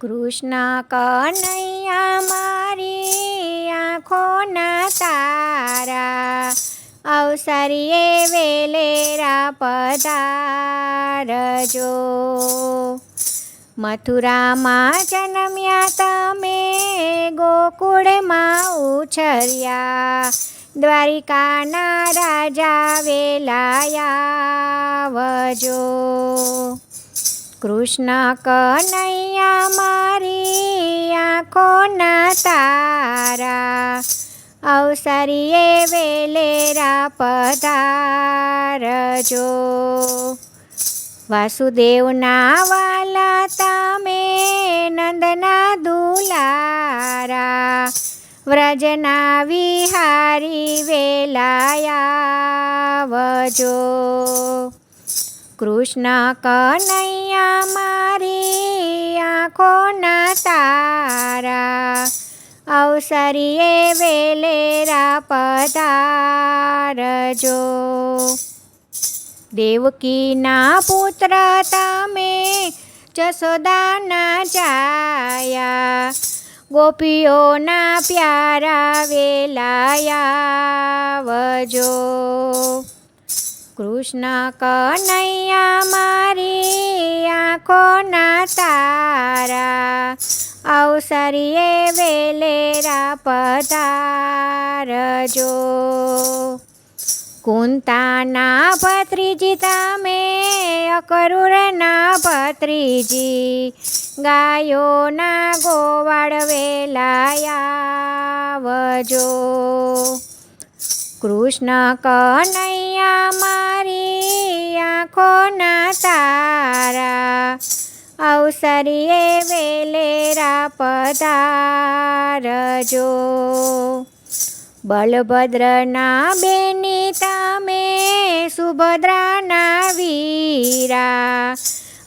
કૃષ્ણ કનૈયા મારી આંખોના તારા, અવસરીએ વેલેરા પધારજો. મથુરામાં જન્મ્યા તમે, ગોકુળમાં ઉછર્યા, દ્વારિકાના રાજા વેલાયા આવજો. કૃષ્ણ કનૈયા મારી આંખોના તારા, અવસરીએ વેલેરા પધારજો. વાસુદેવના વાલા તમે, નંદના દુલારા, વ્રજના વિહારી વેલાયા આવજો. કૃષ્ણ કનૈયા મારી આંખોના તારા, અવસરીએ વેલેરા પધારજો. દેવકીના પુત્ર તમે, જશોદાના જાયા, ગોપીઓના પ્યારા વેલાયા આવજો. કૃષ્ણ કનૈયા મારી આંખોના તારા, અવસરીએ વેલેરા પધારજો. કુંતાના ભત્રીજી તમે, અકરુરના ભત્રીજી, ગાયોના ગોવાળ વેલાયા આવજો. કૃષ્ણ કનૈયા મારી આંખોના તારા, અવસરીએ વેલેરા પધારજો. બલભદ્રના બેની તમે, સુભદ્રાના વીરા,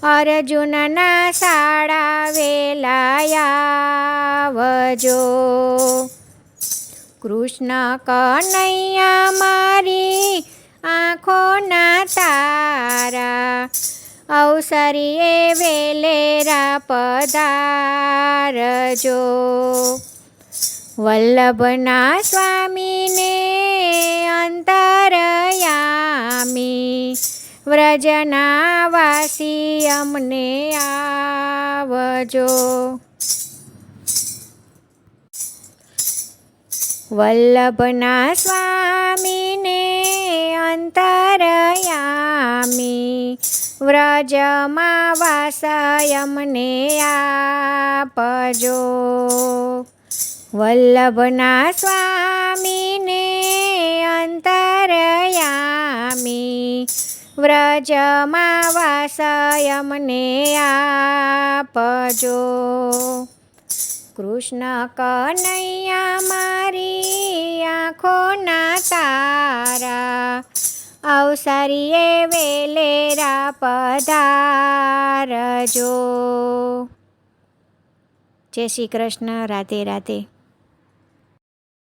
અર્જુનના સાળા વેલાયા આવજો. કૃષ્ણ કનૈયા મારી આંખોના તારા, અવસરીએ વેલેરા પધારજો. વલ્લભના સ્વામીને અંતરયામી, વ્રજના વાસી અમને આવજો. વલ્લભના સ્વામીને અંતરયામી, વ્રજમાં વાસ અમને આપજો. વલ્લભના સ્વામીને અંતરયામી, વ્રજમાં વાસ અમને આપજો. કૃષ્ણ કનૈયા મારી આંખોના તારા, અવસરીએ વેલેરા પધારજો. જય શ્રી કૃષ્ણ. રાધે રાધે.